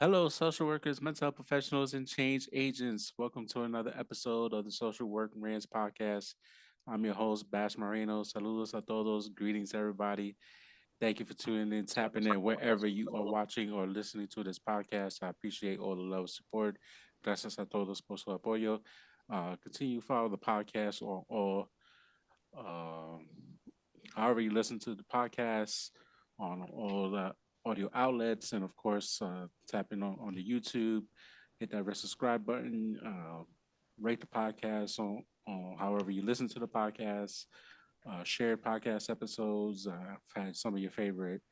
Hello, social workers, mental health professionals, and change agents. Welcome to another episode of the Social Work Rants podcast. I'm your host, Bash Moreno. Saludos a todos. Greetings, everybody. Thank you for tuning in, tapping in wherever you are watching or listening to this podcast. I appreciate all the love and support. Gracias a todos por su apoyo. Continue to follow the podcast or um, however you listen to the podcast on all the audio outlets, and of course, tap in on the YouTube, hit that red subscribe button, rate the podcast on however you listen to the podcast, share podcast episodes. I've had some of your favorite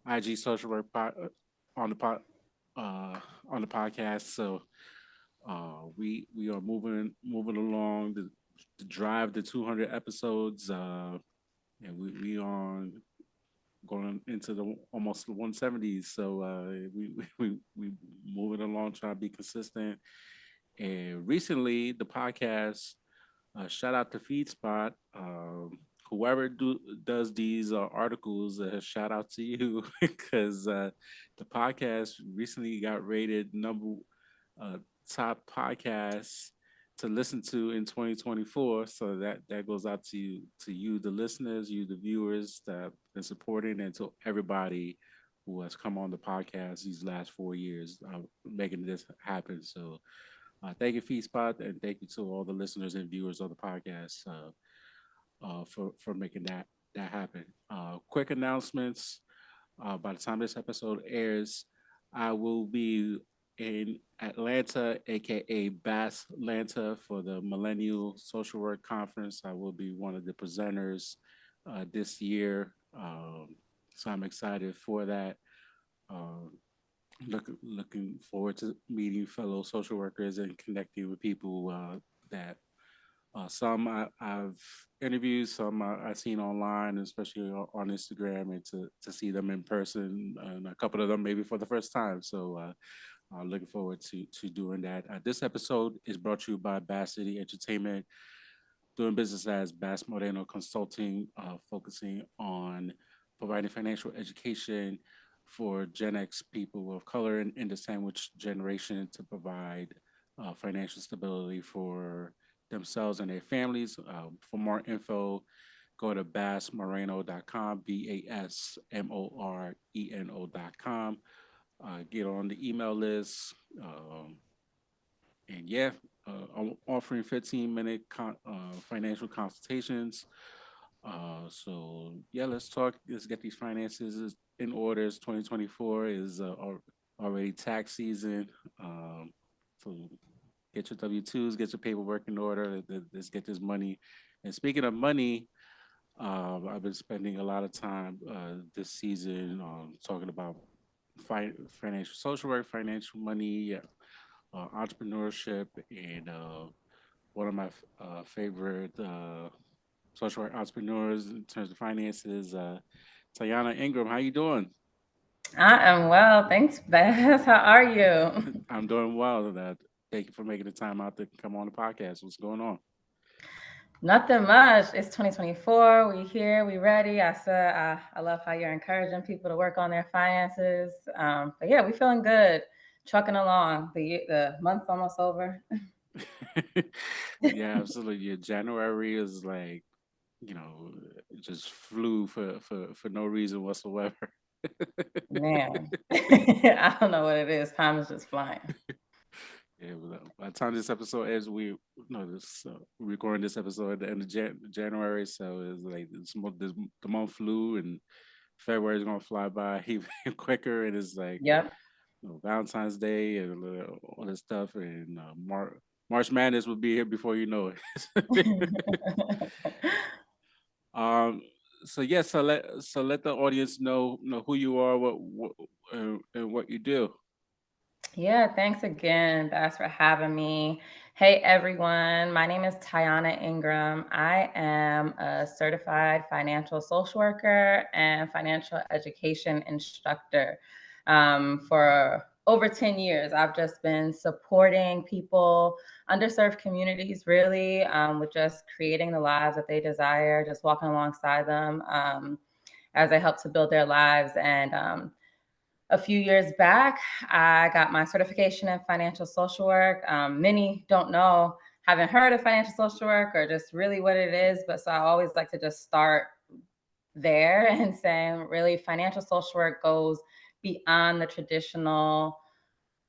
IG social work on the pod, on the podcast. So we are moving along to drive the 200 episodes. And we on going into the almost the 170s. So we moving along, trying to be consistent. And recently, the podcast, shout out to FeedSpot. Whoever does these articles, shout out to you because the podcast recently got rated number uh, top podcast to listen to in 2024. So that goes out to you, the listeners, you, the viewers that have been supporting, and to everybody who has come on the podcast these last 4 years, making this happen. So thank you, FeedSpot, and thank you to all the listeners and viewers of the podcast for making that happen. Quick announcements. By the time this episode airs, I will be in Atlanta, aka Bass Atlanta, for the Millennial Social Work Conference. I will be one of the presenters this year, so I'm excited for that. Um, looking forward to meeting fellow social workers and connecting with people that some I've interviewed, some I've seen online, especially on Instagram, and to see them in person, and a couple of them maybe for the first time. So looking forward to doing that. This episode is brought to you by Bass City Entertainment, doing business as Bass Moreno Consulting, focusing on providing financial education for Gen X people of color and in the sandwich generation to provide financial stability for themselves and their families. For more info, go to bassmoreno.com, BASMORENO.com. Get on the email list. And yeah, I'm offering 15-minute financial consultations. So yeah, let's talk. Let's get these finances in order. 2024 is already tax season. So get your W-2s, get your paperwork in order. Let's get this money. And speaking of money, I've been spending a lot of time this season talking about financial social work, financial money, entrepreneurship, and one of my favorite social work entrepreneurs in terms of finances, Tyana Ingram. How you doing? I am well. Thanks, Beth. How are you? I'm doing well. Thank you for making the time out to come on the podcast. What's going on? Nothing much. It's 2024. We here. We ready. I love how you're encouraging people to work on their finances. But yeah, we feeling good. Trucking along. The month's almost over. Yeah, absolutely. Yeah, January is like, you know, it just flew for no reason whatsoever. Man, I don't know what it is. Time is just flying. Yeah, by the time this episode airs, we no this recording this episode at the end of January, so it's like the month flew, and February is gonna fly by even quicker, and it's like Yep. Valentine's Day and all this stuff, and March Madness will be here before you know it. um. So yeah, so let the audience know who you are, what and what you do. Yeah, thanks again, Bass, for having me. Hey, everyone. My name is Tyana Ingram. I am a certified financial social worker and financial education instructor. For over 10 years, I've just been supporting people, underserved communities, really, with just creating the lives that they desire, just walking alongside them as they help to build their lives. And a few years back, I got my certification in financial social work. Many don't know, haven't heard of financial social work or just really what it is. But so I always like to just start there and saying, really, financial social work goes beyond the traditional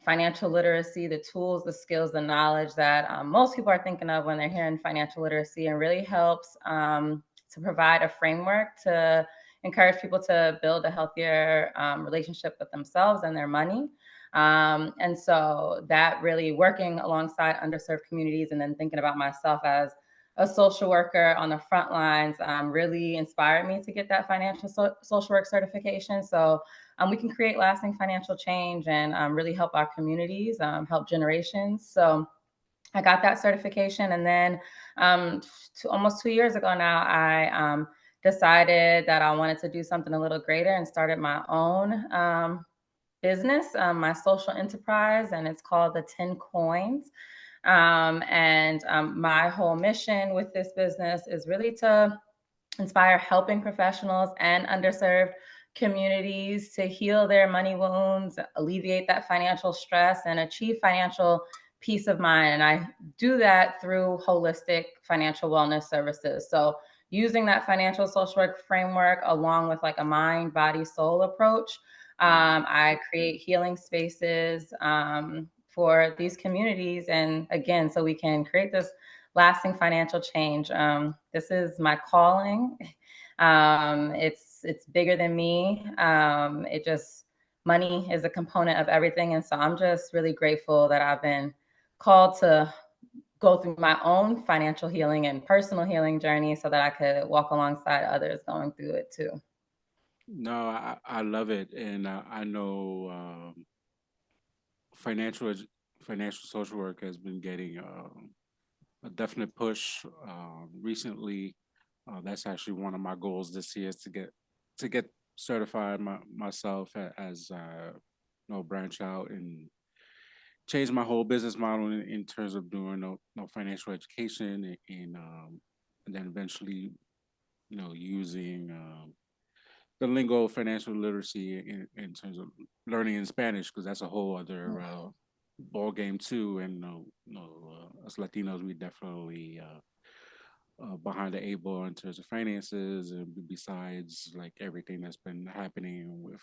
financial literacy, the tools, the skills, the knowledge that most people are thinking of when they're hearing financial literacy, and really helps to provide a framework to encourage people to build a healthier relationship with themselves and their money. And so that really working alongside underserved communities and then thinking about myself as a social worker on the front lines really inspired me to get that financial social work certification. So we can create lasting financial change and really help our communities, help generations. So I got that certification. And then almost 2 years ago now, I decided that I wanted to do something a little greater and started my own business, my social enterprise, and it's called the 10 Coins. And my whole mission with this business is really to inspire helping professionals and underserved communities to heal their money wounds, alleviate that financial stress, and achieve financial peace of mind. And I do that through holistic financial wellness services. So, using that financial social work framework along with like a mind, body, soul approach, I create healing spaces for these communities. And again, so we can create this lasting financial change. This is my calling. It's bigger than me. It just money is a component of everything, and so I'm just really grateful that I've been called to go through my own financial healing and personal healing journey, so that I could walk alongside others going through it too. No, I love it, and I know financial financial social work has been getting a definite push recently. That's actually one of my goals this year is to get certified myself as branch out and change my whole business model in terms of doing no financial education and then eventually using the lingo of financial literacy in terms of learning in Spanish because that's a whole other ball game too. And us Latinos, we definitely behind the eight ball in terms of finances, and besides like everything that's been happening with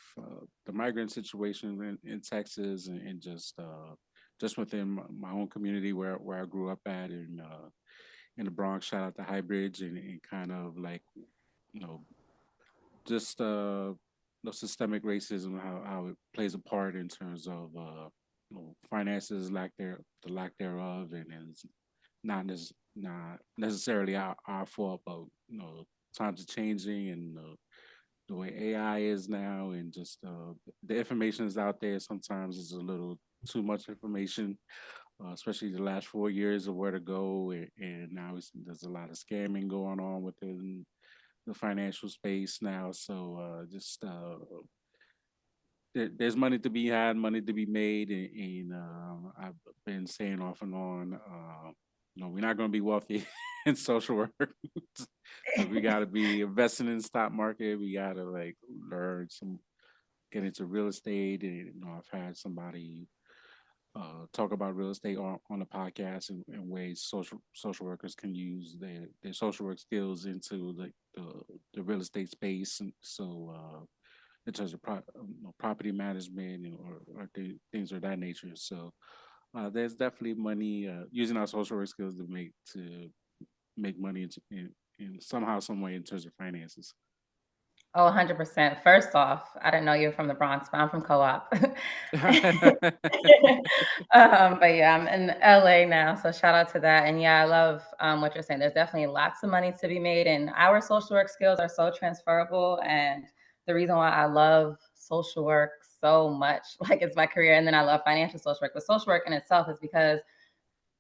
the migrant situation in Texas and just within my own community where I grew up at in the Bronx. Shout out to Highbridge and kind of like you know just the systemic racism, how it plays a part in terms of finances, the lack thereof, and it's not necessarily our fault, but times are changing and the way AI is now, and just the information is out there. Sometimes it's a little too much information, especially the last 4 years of where to go, and now there's a lot of scamming going on within the financial space now. So just there's money to be had, money to be made, and I've been saying off and on, we're not going to be wealthy in social work. We got to be investing in the stock market. We got to like learn get into real estate, and I've had somebody talk about real estate on a podcast and ways social workers can use their social work skills into the real estate space, and so in terms of property management or things of that nature. So there's definitely money using our social work skills to make money in somehow, some way in terms of finances. Oh, 100%. First off, I didn't know you were from the Bronx, but I'm from Co-op. But yeah, I'm in LA now, so shout out to that. And yeah, I love what you're saying. There's definitely lots of money to be made, and our social work skills are so transferable. And the reason why I love social work so much, like it's my career, and then I love financial social work, but social work in itself is because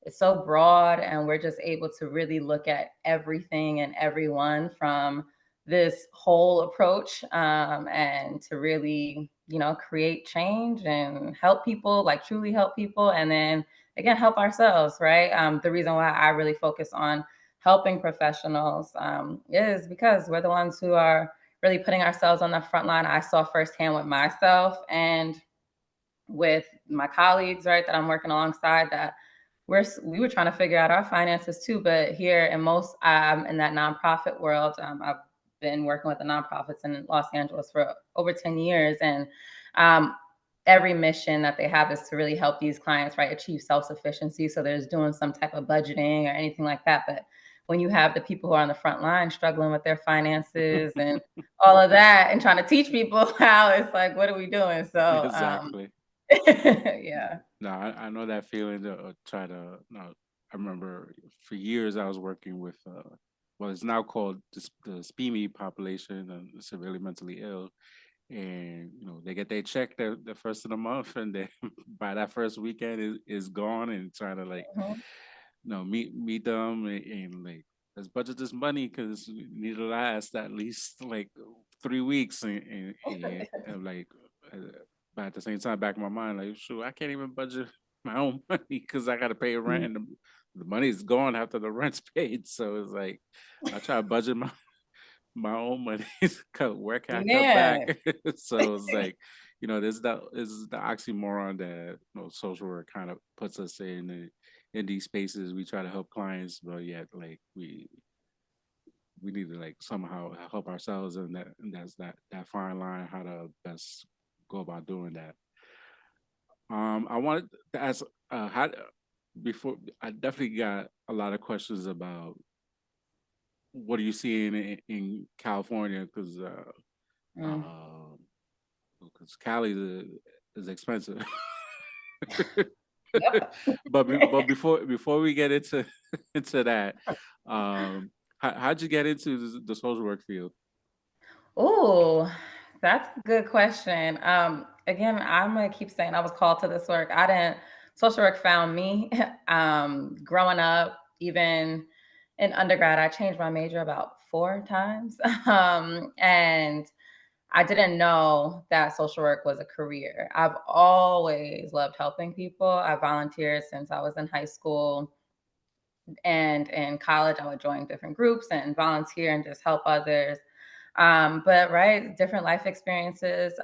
it's so broad and we're just able to really look at everything and everyone from this whole approach, and to really create change and help people, like truly help people, and then again help ourselves, right? The reason why I really focus on helping professionals is because we're the ones who are really putting ourselves on the front line. I saw firsthand with myself and with my colleagues, right, that I'm working alongside, that we were trying to figure out our finances too. But here in most in that nonprofit world, I've been working with the nonprofits in Los Angeles for over 10 years, and um, every mission that they have is to really help these clients, right, achieve self-sufficiency. So there's doing some type of budgeting or anything like that. But when you have the people who are on the front line struggling with their finances and all of that and trying to teach people how, it's like, what are we doing? So Exactly. yeah. No, I know that feeling to try to. No, I remember for years I was working with. Well, it's now called the SPME population, the severely mentally ill, and they get their check the first of the month, and then by that first weekend is gone, and trying to like Mhm. meet them and like let's budget this money because we need to last at least like 3 weeks and like uh, but at the same time back in my mind like sure I can't even budget my own money because I got to pay rent and the money's gone after the rent's paid, so it's like I try to budget my own money. Where can I cut back? Man. So it's like, this is the oxymoron that social work kind of puts us in these spaces. We try to help clients, but yet like we need to like somehow help ourselves, and that's that fine line how to best go about doing that. I wanted to ask how before I definitely got a lot of questions about what are you seeing in California Mm. um, because Cali is expensive. Yep. but before we get into into that, how'd you get into the social work field? Oh, that's a good question. Again, I'm gonna keep saying I was called to this work. I didn't. Social work found me. Growing up, even in undergrad, I changed my major about 4 times, and I didn't know that social work was a career. I've always loved helping people. I volunteered since I was in high school. And in college, I would join different groups and volunteer and just help others. But right, different life experiences.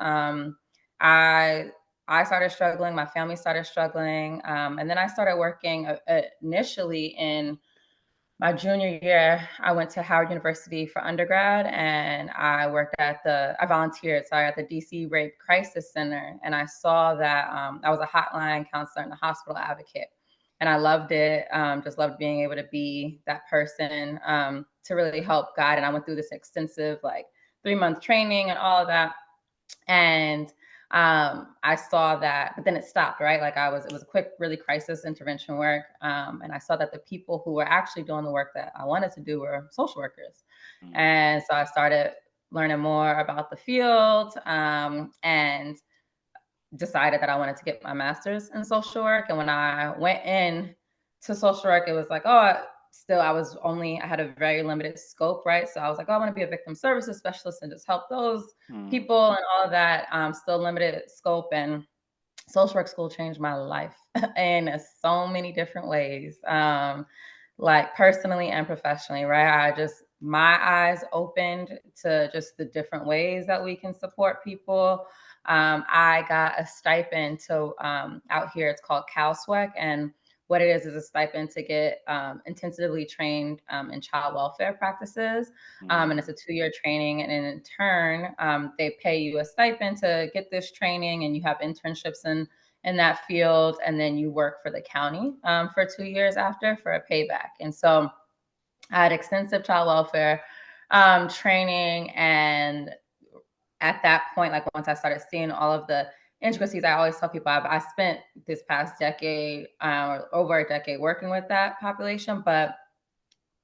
I I started struggling. My family started struggling, and then I started working initially in my junior year. I went to Howard University for undergrad, and I volunteered, sorry, at the DC Rape Crisis Center. And I saw that I was a hotline counselor and a hospital advocate. And I loved it, just loved being able to be that person to really help guide. And I went through this extensive, like, 3-month training and all of that. And I saw that, but then it stopped, right? Like it was a quick, really crisis intervention work. And I saw that the people who were actually doing the work that I wanted to do were social workers. Mm, And so I started learning more about the field, and decided that I wanted to get my master's in social work. And when I went in to social work, it was like, oh, I had a very limited scope, right? So I was like, oh, I want to be a victim services specialist and just help those mm, people and all of that. Still limited scope. And social work school changed my life in so many different ways, like personally and professionally, right? My eyes opened to just the different ways that we can support people. I got a stipend to out here, it's called CalSWEC. And what it is a stipend to get intensively trained in child welfare practices. And mm, it's a 2-year training. And in turn, they pay you a stipend to get this training, and you have internships in that field. And then you work for the county for 2 years after for a payback. And so I had extensive child welfare training. And at that point, like once I started seeing all of the intricacies, I always tell people I spent this past decade or over a decade working with that population. But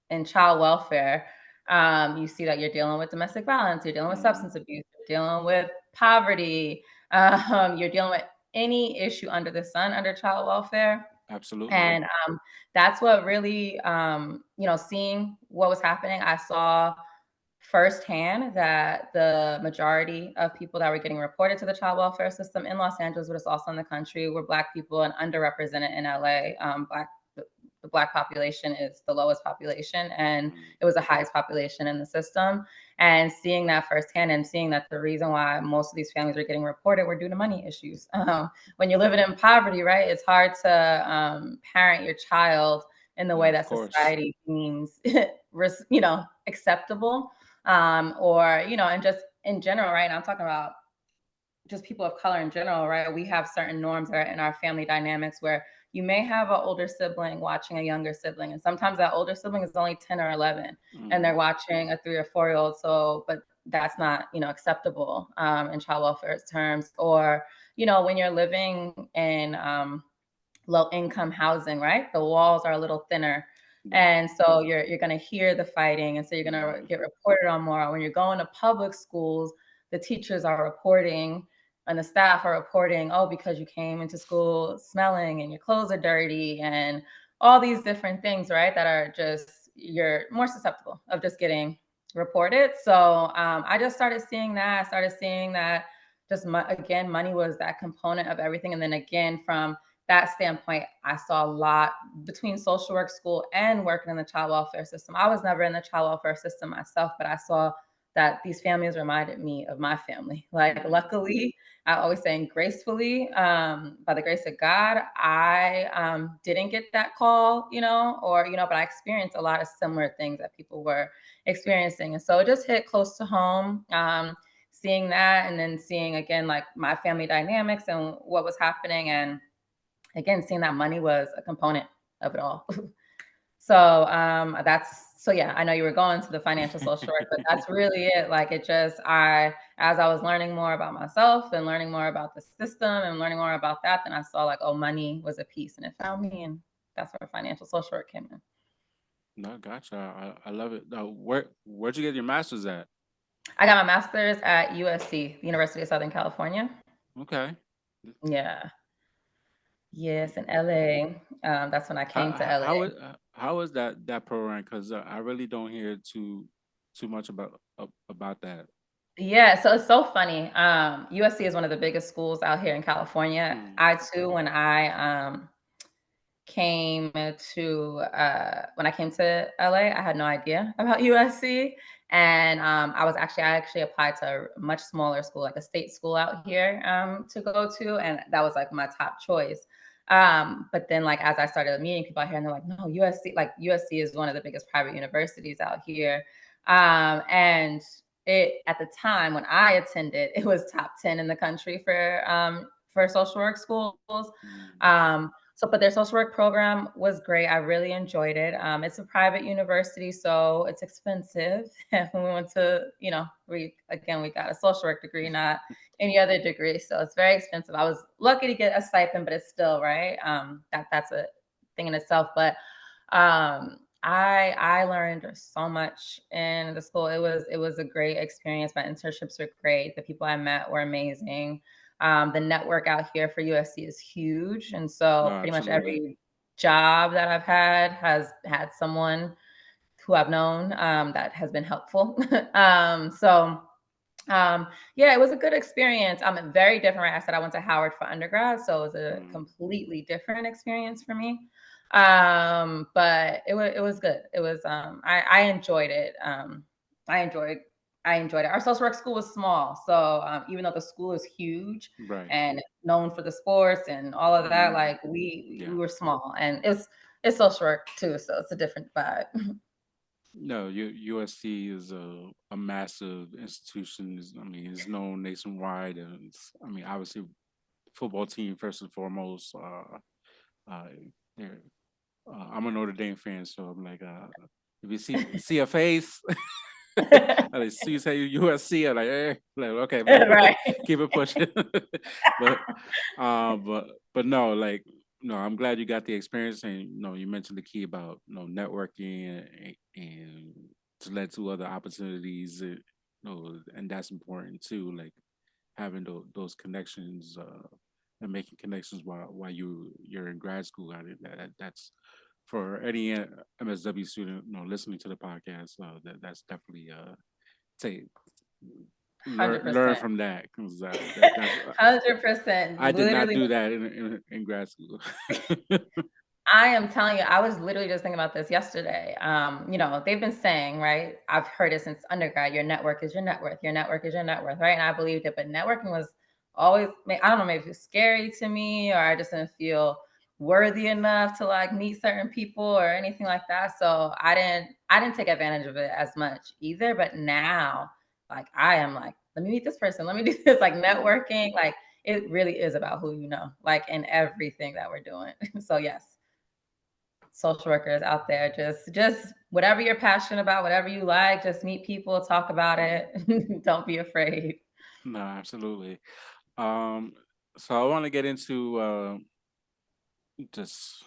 in child welfare, you see that you're dealing with domestic violence, you're dealing with mm. substance abuse, you're dealing with poverty, you're dealing with any issue under the sun under child welfare. Absolutely. And that's what really, seeing what was happening, I saw firsthand that the majority of people that were getting reported to the child welfare system in Los Angeles, but it's also in the country, were Black people and underrepresented in LA. The Black population is the lowest population, and Mm, it was the highest population in the system. and seeing that firsthand and seeing that the reason why most of these families are getting reported were due to money issues. When you're living in poverty, right, it's hard to parent your child in the way Of that course. society deems, acceptable, or and just in general, right? And I'm talking about just people of color in general, right? We have certain norms that are in our family dynamics where you may have an older sibling watching a younger sibling, and sometimes that older sibling is only 10 or 11, and they're Mm, watching a 3 or 4 year old. So, but that's not acceptable in child welfare terms, or when you're living in low income housing, right? The walls are a little thinner. yeah. And so you're going to hear the fighting. And so you're going to Yeah. get reported on more. When you're going to public schools, the teachers are reporting and the staff are reporting, oh, because you came into school smelling and your clothes are dirty and all these different things, right? That are just, you're more susceptible of just getting reported. So I just started seeing that. I started seeing that just, again, money was that component of everything. And then again, from that standpoint, I saw a lot between social work school and working in the child welfare system. I was never in the child welfare system myself, but I saw that these families reminded me of my family. Like, Mm, luckily, I always say gracefully, by the grace of God, I didn't get that call, but I experienced a lot of similar things that people were experiencing. And so it just hit close to home. Seeing that, and then seeing again, like, my family dynamics and what was happening, and again, seeing that money was a component of it all. So yeah, I know you were going to the financial social work, but that's really it. Like, it just, as I was learning more about myself and learning more about the system and learning more about that, then I saw, like, oh, money was a piece, and it found me, and that's where financial social work came in. no, gotcha. I love it. Where'd you get your master's at? I got my master's at USC, University of Southern California. Okay. Yeah. Yes, in LA. That's when I came to LA. How is that program? Because I really don't hear too much about that. Yeah, so it's so funny. USC is one of the biggest schools out here in California. Mm, I too, when I came to LA, I had no idea about USC. And I actually applied to a much smaller school, like a state school out here, to go to, and that was like my top choice. But then, like, as I started meeting people out here, and they're like, no, USC is one of the biggest private universities out here. And it, at the time when I attended, it was top 10 in the country for social work schools. mm, But their social work program was great. I really enjoyed it. It's a private university, so it's expensive. When we went to, we got a social work degree, not any other degree, so it's very expensive. I was lucky to get a stipend, but it's still right. That's a thing in itself. But I learned so much in the school. It was a great experience. My internships were great. The people I met were amazing. The network out here for USC is huge. And no, so pretty much absolutely. every job that I've had has had someone who I've known that has been helpful. So yeah, it was a good experience. Very different. Right? I said I went to Howard for undergrad, so it was a Mm, completely different experience for me. But it was good. I enjoyed it. I enjoyed I enjoyed it. Our social work school was small, so even though the school is huge right. and known for the sports and all of that, Mm, like, we yeah. were small, and it's social work too, so it's a different vibe. No, USC is a massive institution. I mean, it's known nationwide, and I mean, obviously, football team first and foremost. Uh, they're, I'm a Notre Dame fan, so I'm like, if you see CFAs, like, see you say USC, I'm like okay, man, Right. keep it pushing. but, but no, like, no, I'm glad you got the experience, and you mentioned the key about networking and to led to other opportunities, and that's important too, like having those connections and making connections while you're in grad school. I think that's for any MSW student, listening to the podcast. That's definitely take learn 100%. from that because that's 100%. I did not Literally, do that in grad school. I am telling you, I was literally just thinking about this yesterday. They've been saying, right? I've heard it since undergrad, your network is your net worth, your network is your net worth, right? And I believed it, but networking was always, I don't know, maybe it was scary to me, or I just didn't feel worthy enough to like meet certain people or anything like that. So I didn't take advantage of it as much either. But now, like I am like, let me meet this person, let me do this, like Mm. networking, like it really is about who you know, like in everything that we're doing. So yes, social workers out there, just whatever you're passionate about, whatever you like, just meet people, talk about it. Don't be afraid. No, absolutely. Um, so I want to get into just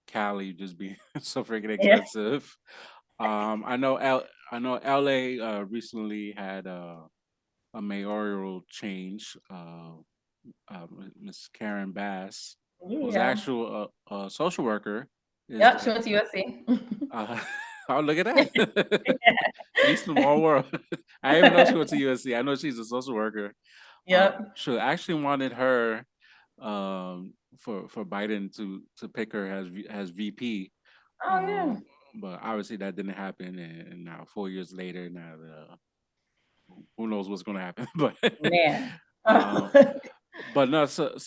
Cali just being so freaking Yeah. expensive. I know LA recently had a mayoral change. Miss Karen Bass, who's Yeah. actual a social worker, is Yep, she the went to USC. uh, oh, look at that. East small world. I didn't even know she went to USC. I know she's a social worker. Yep. She actually wanted her for Biden to pick her as VP. Oh yeah. Um, but obviously that didn't happen, and now 4 years later, now who knows what's going to happen? Man. Uh, but no, so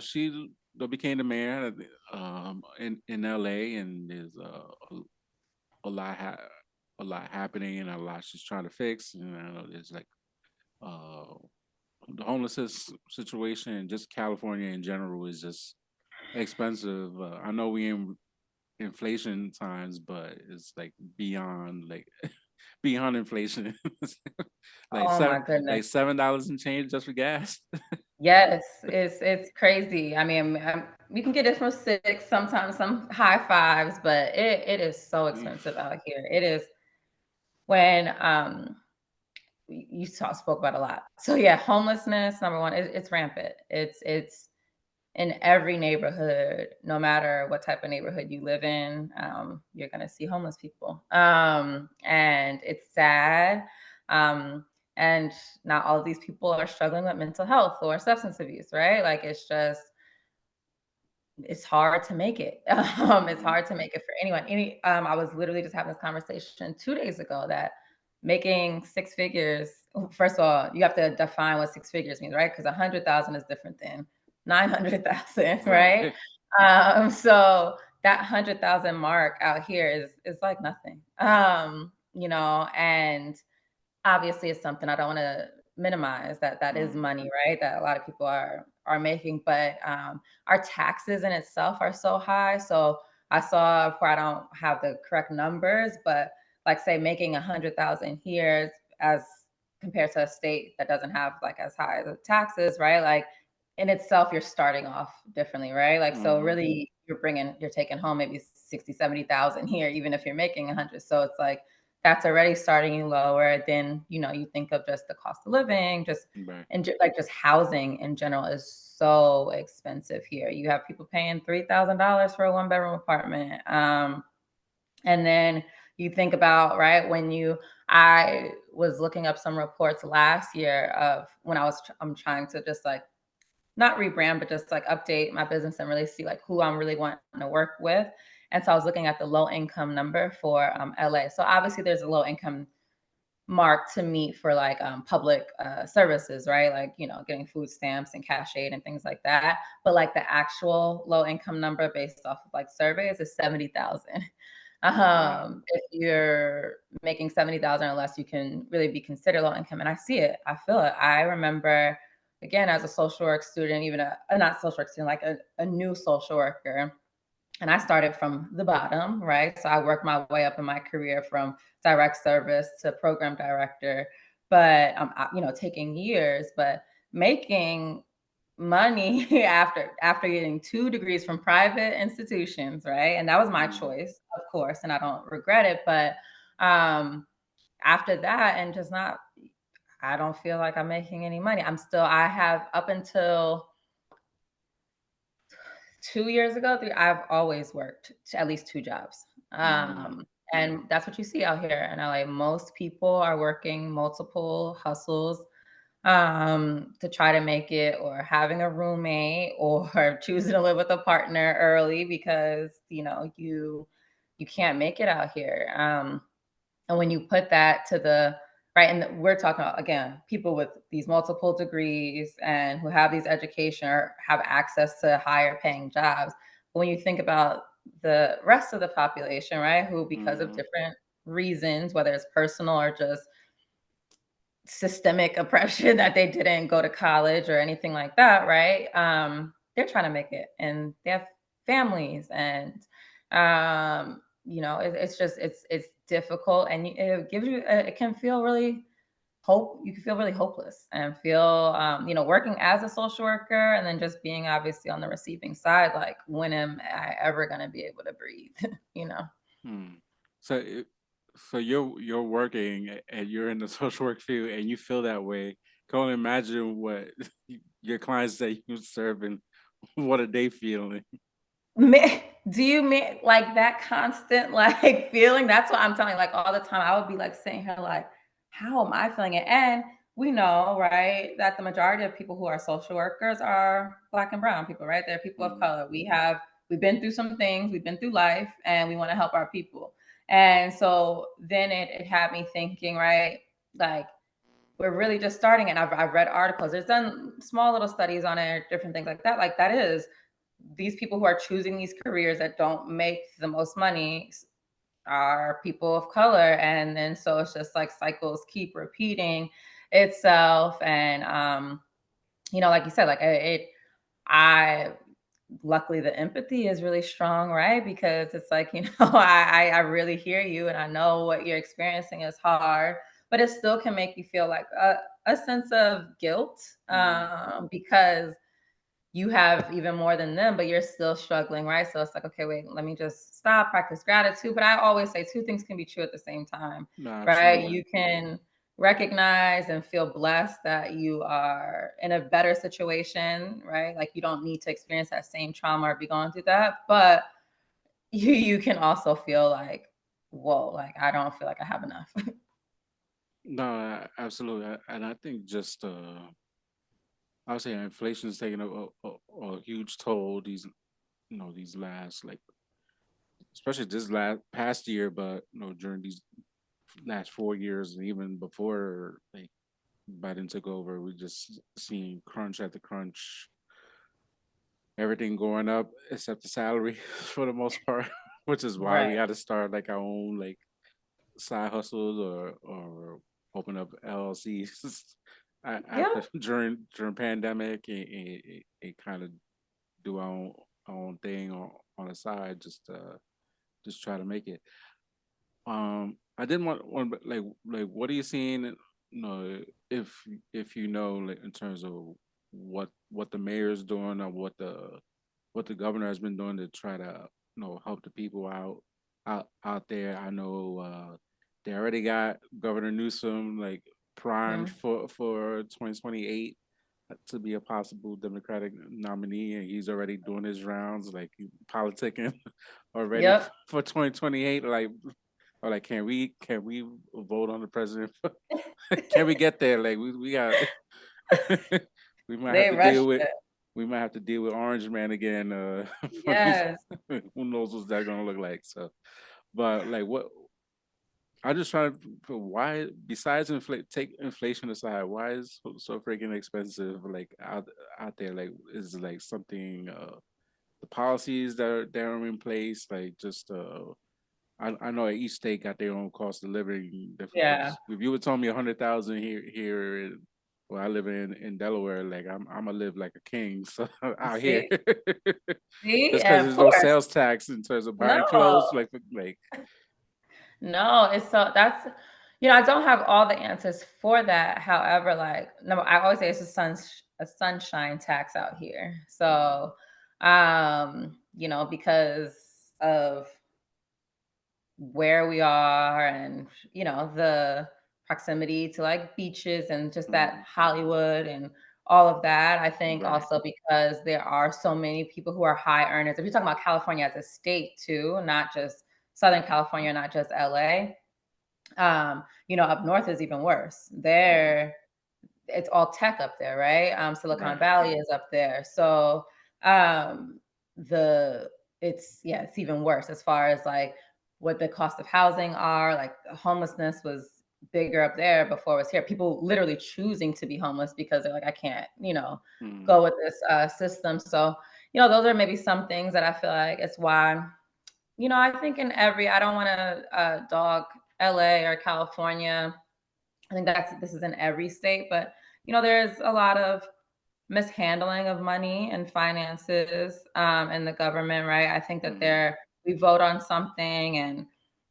she became the mayor in LA, and there's a lot a lot happening and a lot she's trying to fix. And I know there's like uh the homelessness situation and just California in general is just expensive. I know we in inflation times, but it's like beyond like beyond inflation. like Oh seven my goodness. like $7 and change just for gas. Yes, it's crazy. I mean, we can get it from six, sometimes some high fives, but it is so expensive out here. It is when spoke about a lot. So yeah, homelessness, number one, it's rampant. It's in every neighborhood, no matter what type of neighborhood you live in, you're gonna see homeless people, and it's sad. Um, and not all of these people are struggling with mental health or substance abuse, right? Like it's hard to make it. It's Mhm. hard to make it for anyone. I was literally just having this conversation 2 days ago that making six figures. First of all, you have to define what six figures means, right? Because 100,000 is different than 900,000, right? Right. So that 100,000 mark out here is like nothing. And obviously it's something I don't want to minimize, that is Mhm. money, right? That a lot of people are making, but our taxes in itself are so high. So I saw, where I don't have the correct numbers, but like say making 100,000 here as compared to a state that doesn't have like as high the taxes, right? Like in itself, you're starting off differently, right? Like so Mhm. really you're taking home maybe 60, 70,000 here, even if you're making 100. So it's like that's already starting you lower. Then, you think of just the cost of living, just Right. and like just housing in general is so expensive here. You have people paying $3,000 for a one bedroom apartment. And then you think about, right, I was looking up some reports last year of when I'm trying to just like not rebrand, but just like update my business and really see like who I'm really wanting to work with. And so I was looking at the low income number for LA. So obviously there's a low income mark to meet for like public services, right? Like, getting food stamps and cash aid and things like that. But like the actual low income number based off of like surveys is 70,000. Wow. If you're making 70,000 or less, you can really be considered low income. And I see it, I feel it. I remember, again, as a social work student, even a not social work student, like a new social worker, and I started from the bottom, right? So I worked my way up in my career from direct service to program director, but taking years, but making money after getting 2 degrees from private institutions, right? And that was my Mhm. choice, of course, and I don't regret it. But um, after that, and just not, I don't feel like I'm making any money. I have up until 2 years ago, I've always worked at least two jobs. Mhm. And that's what you see out here in LA. Most people are working multiple hustles. to try to make it, or having a roommate, or choosing to live with a partner early because you can't make it out here. And when you put that to the right, and we're talking about, again, people with these multiple degrees and who have these education or have access to higher paying jobs. But when you think about the rest of the population, right, who, because of Mm-hmm. different reasons, whether it's personal or just systemic oppression, that they didn't go to college or anything like that, right? They're trying to make it, and they have families, and it's just it's difficult, and it gives you it can feel really hope. You can feel really hopeless and feel working as a social worker, and then just being obviously on the receiving side, like, when am I ever going to be able to breathe? you know Hmm. So, so you're working and you're in the social work field and you feel that way. Can only imagine what your clients that you serve and what are they feeling? Do you mean like that constant like feeling? That's what I'm telling you. Like, all the time, I would be like sitting here like, how am I feeling it? And we know, right, that the majority of people who are social workers are Black and brown people, right? They're people of Mm, color. We've been through some things, we've been through life, and we want to help our people. And so then it had me thinking, right, like, we're really just starting. And I've read articles. There's done small little studies on it, different things like that. Like, that is these people who are choosing these careers that don't make the most money are people of color. And then so it's just like cycles keep repeating itself. And like you said, like, I luckily the empathy is really strong, right? Because it's like, I really hear you, and I know what you're experiencing is hard, but it still can make you feel like a sense of guilt, mm, because you have even more than them, but you're still struggling, right? So it's like, okay, wait, let me just stop, practice gratitude. But I always say two things can be true at the same time, no, right? absolutely. You can recognize and feel blessed that you are in a better situation, right? Like, you don't need to experience that same trauma or be going through that. But you can also feel like, whoa, like, I don't feel like I have enough. No, absolutely. And I think just I would say inflation is taking a huge toll. These last, like, especially this last past year, but during these last 4 years and even before, like, Biden took over, we just seen crunch after crunch, everything going up except the salary for the most part, which is why we Right. had to start like our own like side hustles or open up LLCs Yeah. after during pandemic and kind of do our own thing on the side, just try to make it. I didn't want like what are you seeing? If like in terms of what the mayor is doing or what the governor has been doing to try to help the people out there. I know they already got Governor Newsom like primed Mhm. for 2028 to be a possible Democratic nominee, and he's already doing his rounds, like politicking already Yep. for 2028. Like, or like, can we vote on the president? Can we get there? Like, we got we might have They to deal rushed with it. we might have to deal with Orange Man again. For these, Yes. who knows what's that gonna look like? So, but like, what I'm just trying to why besides take inflation aside, why is so freaking expensive? Like out there, like is like something the policies that are in place, like just I know each state got their own cost of living Yeah. differences. If you would tell me 100,000 here where I live in Delaware, like I'm gonna live like a king so out here, See, see, just because and of there's no course, sales tax in terms of buying no, clothes. Like no, it's so that's I don't have all the answers for that. However, like, no, I always say it's a sunshine tax out here. So, because of where we are, and the proximity to like beaches and just that mm, Hollywood and all of that. I think right, also because there are so many people who are high earners. If you're talking about California as a state too, not just Southern California, not just LA. Up north is even worse. mm, it's all tech up there, right? Silicon Right. Valley is up there. So um, the it's yeah, it's even worse as far as like what the cost of housing are. Like homelessness was bigger up there before it was here. People literally choosing to be homeless because they're like, I can't, Mm, go with this system. So, those are maybe some things that I feel like it's why, I think I don't want to dog LA or California. I think this is in every state, but there's a lot of mishandling of money and finances in the government, right? I think that mm, we vote on something and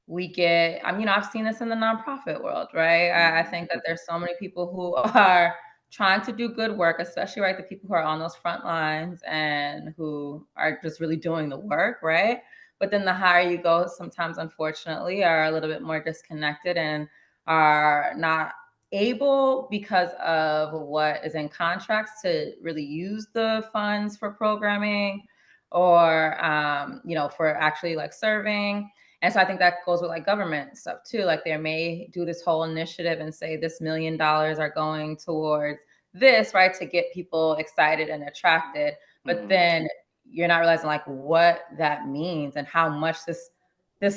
we get, I've seen this in the nonprofit world, right? I mm, think that there's so many people who are trying to do good work, especially right, the people who are on those front lines and who are just really doing the work, right? But then the higher you go, sometimes unfortunately are a little bit more disconnected and are not able because of what is in contracts to really use the funds for programming or for actually like serving. And so I think that goes with like government stuff too. Like they may do this whole initiative and say this $1 million are going towards this, right, to get people excited and attracted, but mm, then you're not realizing like what that means and how much this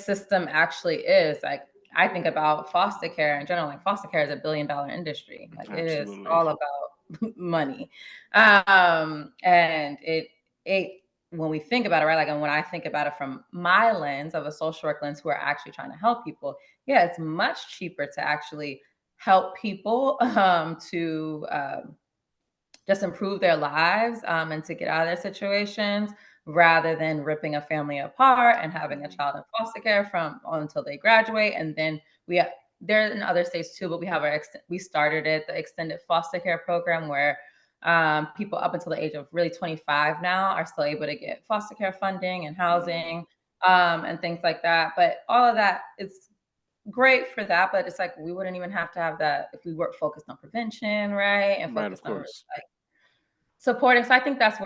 system actually is. Like I think about foster care in general. Like foster care is $1 billion industry. Like it is absolutely. all about money, and it when we think about it, right? Like, and when I think about it from my lens of a social work lens, who are actually trying to help people, yeah, it's much cheaper to actually help people to just improve their lives and to get out of their situations rather than ripping a family apart and having a Mm, child in foster care from until they graduate. And then there in other states too, but we started it, the extended foster care program where people up until the age of really 25 now are still able to get foster care funding and mm. housing and things like that. But all of that is great for that, but it's like we wouldn't even have to have that if we were focused on prevention, right? And Right, of focused on course. supporting. So I think that's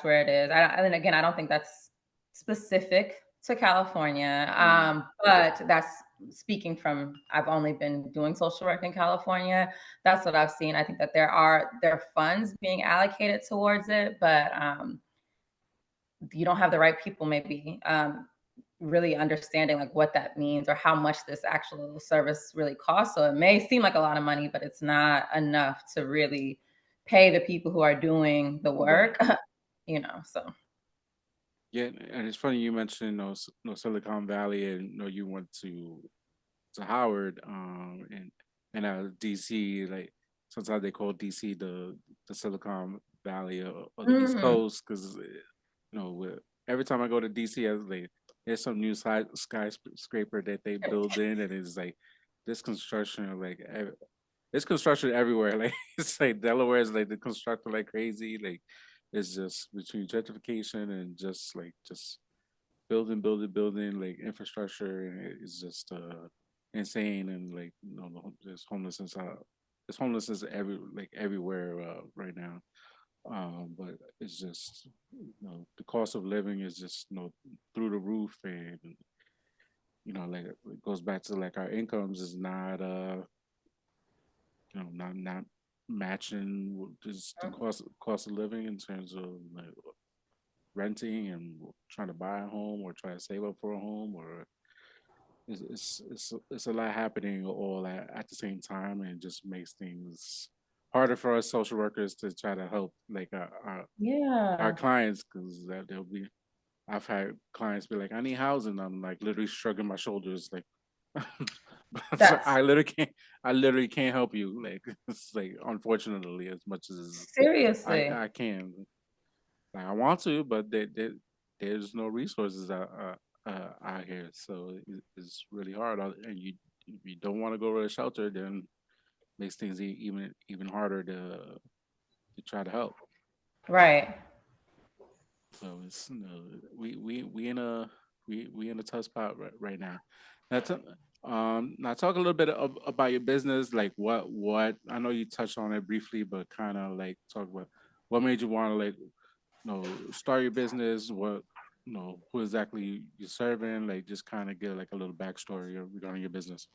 where it is. And again, I don't think that's specific to California. Mm, But that's speaking from I've only been doing social work in California. That's what I've seen. I think that there are funds being allocated towards it, but you don't have the right people maybe really understanding like what that means or how much this actual service really costs. So it may seem like a lot of money, but it's not enough to really pay the people who are doing the right. work, so. Yeah, and it's funny you mentioned no Silicon Valley, and you went to Howard, and DC. Like sometimes they call DC the Silicon Valley or the East Mm, Coast because every time I go to DC, I was like, there's some new skyscraper that they build in, and it's like this construction, like it's construction everywhere. Like it's like Delaware is like the constructor like crazy. Like it's just between gentrification and just building like infrastructure, and it's just insane. And like there's homelessness there's homelessness everywhere right now. But it's just the cost of living is just through the roof. And like it goes back to like our incomes is not not matching just the cost of living in terms of like renting and trying to buy a home or try to save up for a home. Or it's a lot happening all at the same time, and it just makes things harder for us social workers to try to help like our yeah, clients, because they'll be I've had clients be like, I need housing. I'm like literally shrugging my shoulders like so that's I literally can't help you. Like it's like unfortunately as much as seriously. I can. Like I want to, but there's no resources out here, so it's really hard. And if you don't want to go to a shelter, then makes things even harder to try to help. Right. So it's we in a we in a tough spot right now. Now, now talk a little bit about your business. Like what I know you touched on it briefly, but kind of like talk about what made you want to like start your business. What who exactly you're serving. Like just kind of get like a little backstory regarding your business.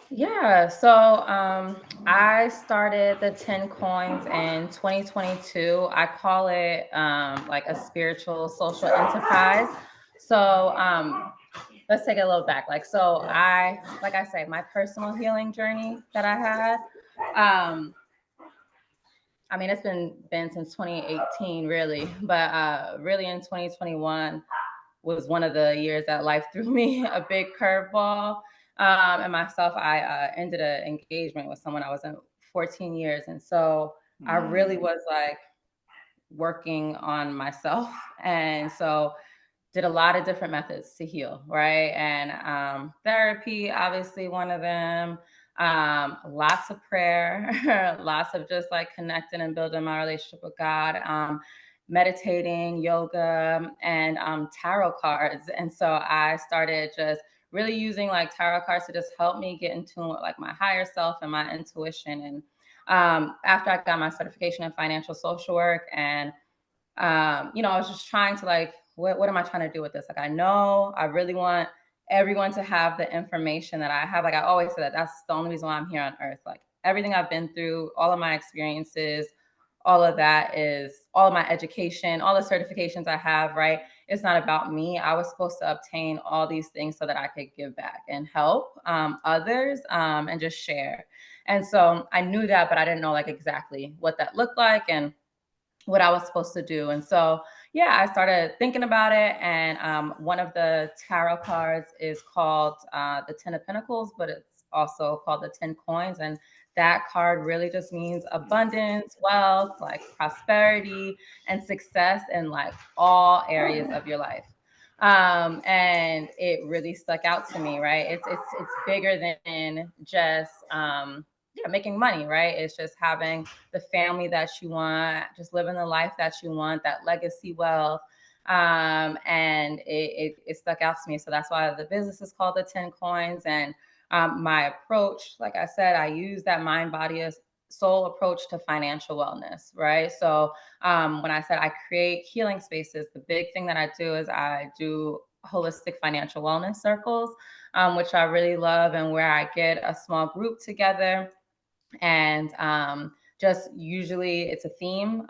Yeah, so I started the 10 coins in 2022. I call it like a spiritual social enterprise. So let's take it a little back. Like I say, my personal healing journey that I had. Um, I mean, it's been since 2018, really, but really in 2021 was one of the years that life threw me a big curveball. And myself, I ended an engagement with someone I was in 14 years, and so I really Mm, was like working on myself, and so did a lot of different methods to heal, right? And therapy, obviously, one of them. Lots of prayer, lots of just like connecting and building my relationship with God. Meditating, yoga, and tarot cards. And so I started just really using like tarot cards to just help me get in tune with like my higher self and my intuition. And after I got my certification in financial social work and I was just trying to like, what am I trying to do with this? Like, I know I really want everyone to have the information that I have. Like, I always say that that's the only reason why I'm here on earth. Like, everything I've been through, all of my experiences, all of that is all of my education, all the certifications I have, right? It's not about me. I was supposed to obtain all these things so that I could give back and help others and just share. And so I knew that, but I didn't know like exactly what that looked like. And what I was supposed to do. And so, yeah, I started thinking about it. And one of the tarot cards is called the Ten of Pentacles, but it's also called the 10 Coins. And that card really just means abundance, wealth, like prosperity, and success in like all areas of your life. And it really stuck out to me, right? It's bigger than just making money, right? It's just having the family that you want, just living the life that you want, that legacy wealth. And it stuck out to me. So that's why the business is called the 10 Coins. And my approach, like I said, I use that mind, body, soul approach to financial wellness, right? So when I said I create healing spaces, the big thing that I do is I do holistic financial wellness circles, which I really love, and where I get a small group together and just usually it's a theme,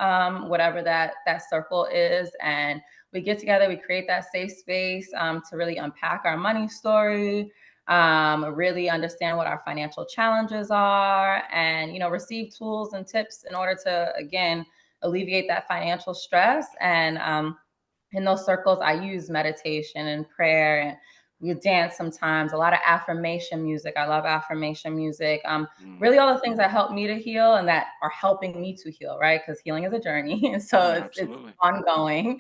whatever that circle is, and we get together, we create that safe space to really unpack our money story, really understand what our financial challenges are, and receive tools and tips in order to again alleviate that financial stress. And in those circles, I use meditation and prayer, and we dance sometimes, a lot of affirmation music. I love affirmation music. Really mm. all the things that help me to heal and that are helping me to heal, right? Because healing is a journey. And so Yeah, it's absolutely. ongoing.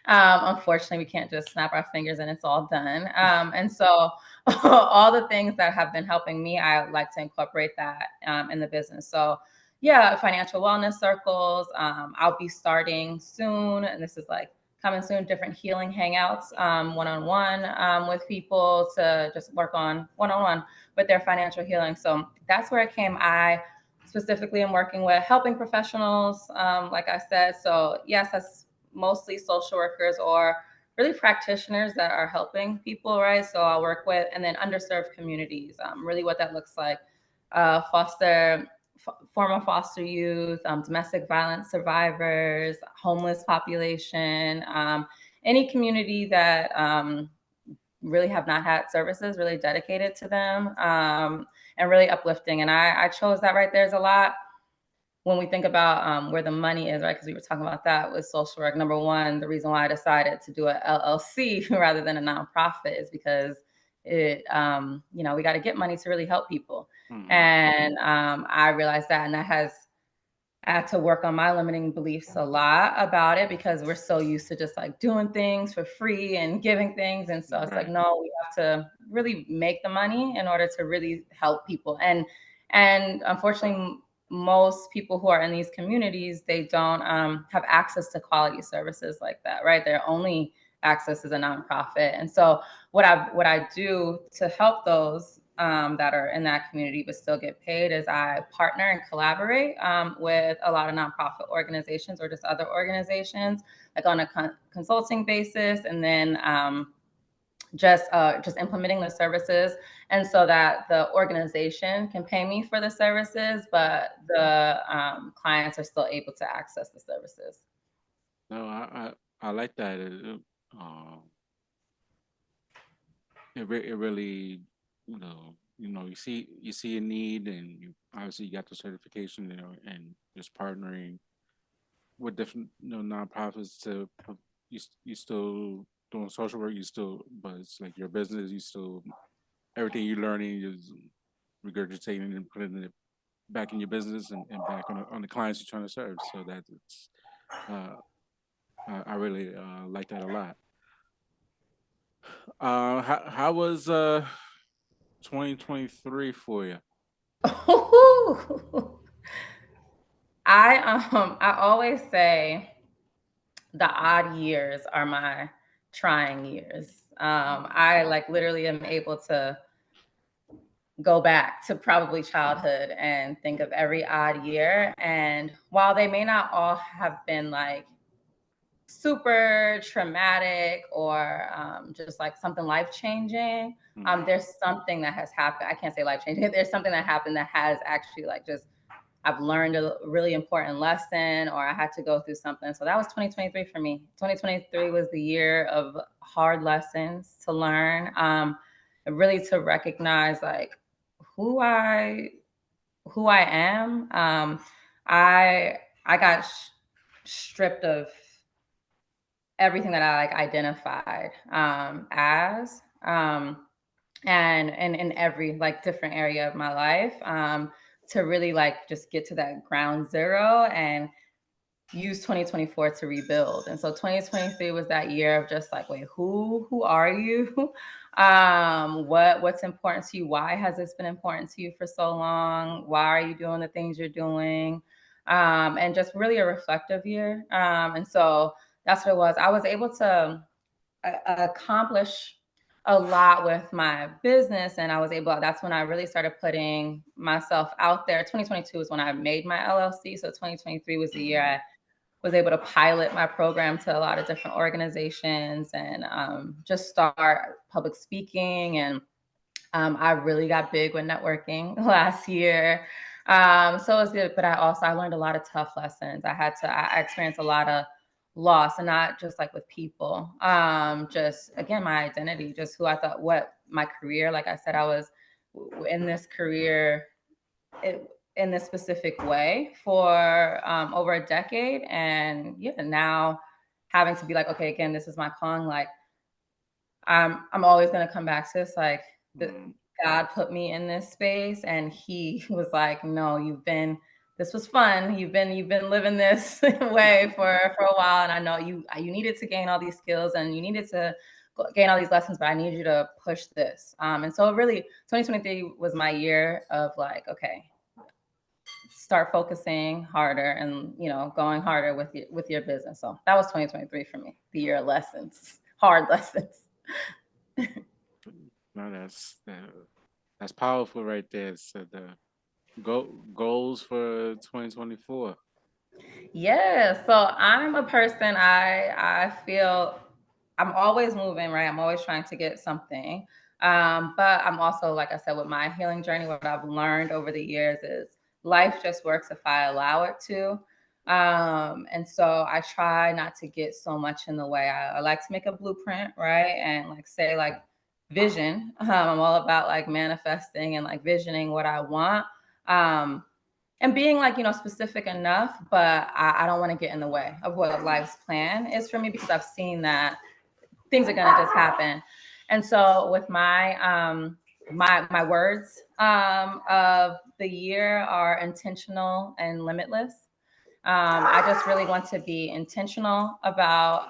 Unfortunately, we can't just snap our fingers and it's all done. And so all the things that have been helping me, I like to incorporate that in the business. So yeah, financial wellness circles. I'll be starting soon, and this is like coming soon, different healing hangouts, one-on-one with people to just work on one-on-one with their financial healing. So that's where it came. I specifically am working with helping professionals, like I said. So yes, that's mostly social workers or really practitioners that are helping people, right? So I'll work with, and then underserved communities, really what that looks like. Former foster youth, domestic violence survivors, homeless population, any community that really have not had services really dedicated to them, and really uplifting. And I chose that right there's a lot when we think about where the money is, right? Because we were talking about that with social work. Number one, the reason why I decided to do a LLC rather than a nonprofit is because we got to get money to really help people. Mm, And I realized that, and that has I had to work on my limiting beliefs a lot about it because we're so used to just like doing things for free and giving things. And so it's like, right. no, we have to really make the money in order to really help people. And unfortunately, most people who are in these communities, they don't have access to quality services like that, right? Their only access is a nonprofit. And so what I do to help those that are in that community but still get paid is I partner and collaborate with a lot of nonprofit organizations or just other organizations, like on a consulting basis, and then just implementing the services, and so that the organization can pay me for the services, but the clients are still able to access the services. No, I like that. Um, it really, you see a need, and you obviously got the certification, and just partnering with different nonprofits you still doing social work, you still, but it's like your business, you still, everything you're learning is regurgitating and putting it back in your business, and back on the clients you're trying to serve. So that it's uh I really like that a lot. How was 2023 for you? I always say the odd years are my trying years. I like literally am able to go back to probably childhood and think of every odd year. And while they may not all have been like super traumatic or just like something life changing, Mm, there's something that has happened. I can't say life changing. There's something that happened that has actually like just I've learned a really important lesson, or I had to go through something. So that was 2023 for me. 2023 was the year of hard lessons to learn, really to recognize like who I who I am. I I got stripped of everything that I like identified as. And in every like different area of my life, to really like just get to that ground zero and use 2024 to rebuild. And so 2023 was that year of just like, wait, who are you? What's important to you? Why has this been important to you for so long? Why are you doing the things you're doing? And just really a reflective year. And so that's what it was. I was able to accomplish a lot with my business, and I was able, that's when I really started putting myself out there. 2022 was when I made my LLC, so 2023 was the year I was able to pilot my program to a lot of different organizations, and just start public speaking. And I really got big with networking last year. So it was good, but I learned a lot of tough lessons. I experienced a lot of loss, and not just like with people. Just again, my identity, just who I thought, what my career. Like I said, I was in this career in this specific way for over a decade, and yeah, now having to be like, okay, again, this is my calling. Like I'm always gonna come back to this. Like the mm, God put me in this space, and He was like, "No, you've been. This was fun. You've been living this way for a while, and I know you needed to gain all these skills, and you needed to gain all these lessons, but I need you to push this." And so really, 2023 was my year of like, okay, start focusing harder, and going harder with your business. So that was 2023 for me, the year of lessons, hard lessons. no, that's powerful right there. So the goals for 2024. Yeah, so I'm a person, I feel I'm always moving, right? I'm always trying to get something. But I'm also, like I said, with my healing journey, what I've learned over the years is life just works if I allow it to. And so I try not to get so much in the way. I like to make a blueprint, right? And like say like vision. I'm all about like manifesting and like visioning what I want. Um, and being like specific enough, but I don't want to get in the way of what life's plan is for me, because I've seen that things are gonna just happen. And so with my words of the year are intentional and limitless. I just really want to be intentional about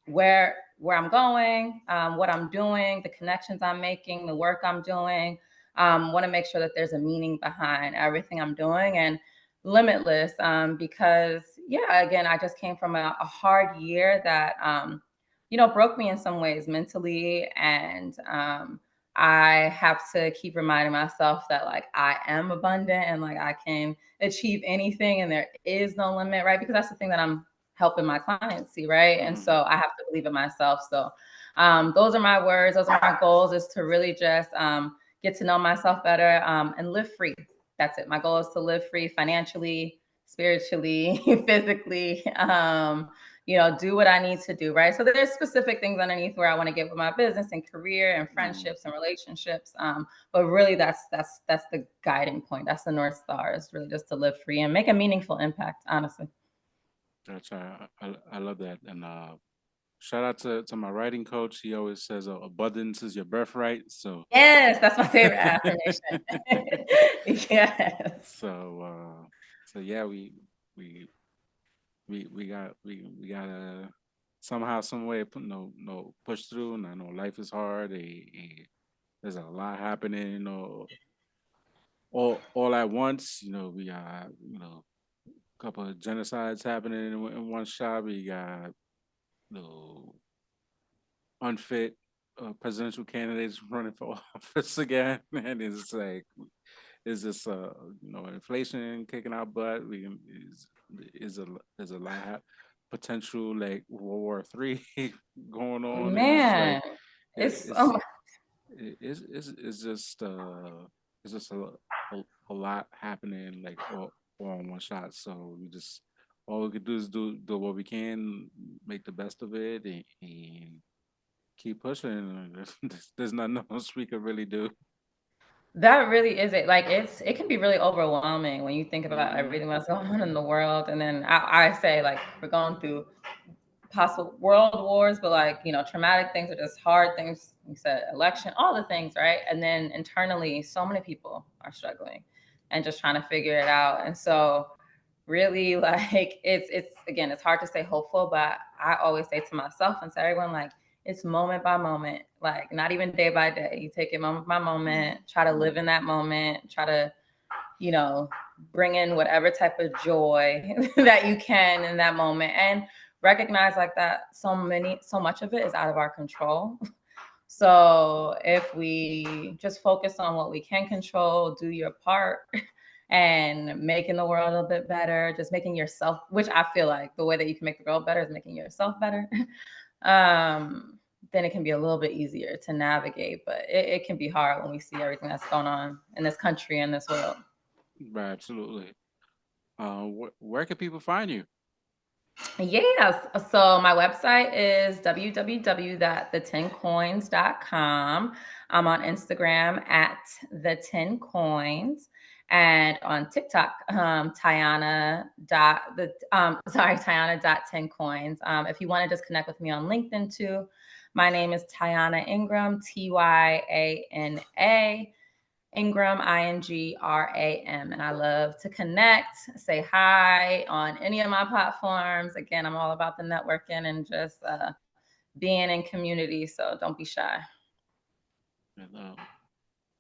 where I'm going, what I'm doing, the connections I'm making, the work I'm doing. Want to make sure that there's a meaning behind everything I'm doing, and limitless, because yeah, again, I just came from a hard year that broke me in some ways mentally, and I have to keep reminding myself that like I am abundant, and like I can achieve anything, and there is no limit, right? Because that's the thing that I'm helping my clients see, right? And Mm, so I have to believe in myself. So Those are my words. Those are my goals, is to really just get to know myself better, and live free. That's it. My goal is to live free financially, spiritually, physically, do what I need to do, right? So there's specific things underneath where I want to get with my business and career and Mm, friendships and relationships. But really that's the guiding point. That's the North Star, is really just to live free and make a meaningful impact, honestly. I love that. And shout out to my writing coach. He always says abundance is your birthright. So Yes, that's my favorite affirmation. Yes. so so yeah, we we gotta somehow some way put no push through. And I know life is hard. There's a lot happening. All at once. We got a couple of genocides happening in one shot. We got you know unfit presidential candidates running for office again, and it's like, is this inflation kicking our butt? We is a there's a lot of potential like World War III going on, and it's like Man, it, it's it's it's just a lot happening like all in one shot. So all we could do is do what we can, make the best of it, and keep pushing. There's nothing else we could really do. that really is it. Like it can be really overwhelming when you think about Hmm. everything that's going on in the world. And then I say, like, we're going through possible world wars, but, like, traumatic things are just hard things. You said election, all the things, right? And then internally, so many people are struggling and just trying to figure it out. And so really, like, it's again, it's hard to stay hopeful, but I always say to myself and to everyone, like, it's moment by moment, like, not even day by day. You take it moment by moment, try to live in that moment, try to, you know bring in whatever type of joy that you can in that moment, and recognize, like, that so much of it is out of our control. So if we just focus on what we can control, do your part, and making the world a little bit better, just making yourself, which I feel like the way that you can make the world better is making yourself better. Then it can be a little bit easier to navigate. But it can be hard when we see everything that's going on in this country and this world. Right, absolutely. Where can people find you? Yes. So my website is www.the10coins.com. I'm on Instagram at the10coins, and on TikTok, Tyana dot 10 coins. If you want to just connect with me on LinkedIn too, my name is Tyana Ingram, Tyana. Ingram, Ingram. And I love to connect, say hi on any of my platforms. Again, I'm all about the networking and just being in community. So don't be shy. And,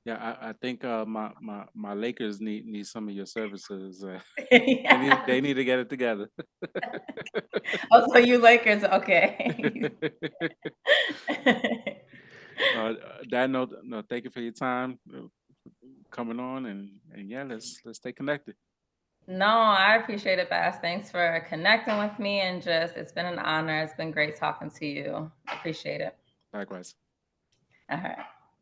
yeah, I think my Lakers need some of your services. Yeah. They need to get it together. Oh, so you Lakers. Okay. That note, no, thank you for your time coming on, and yeah, let's stay connected. No, I appreciate it, Bass. Thanks for connecting with me, and just, it's been an honor. It's been great talking to you. Appreciate it. Likewise. All right.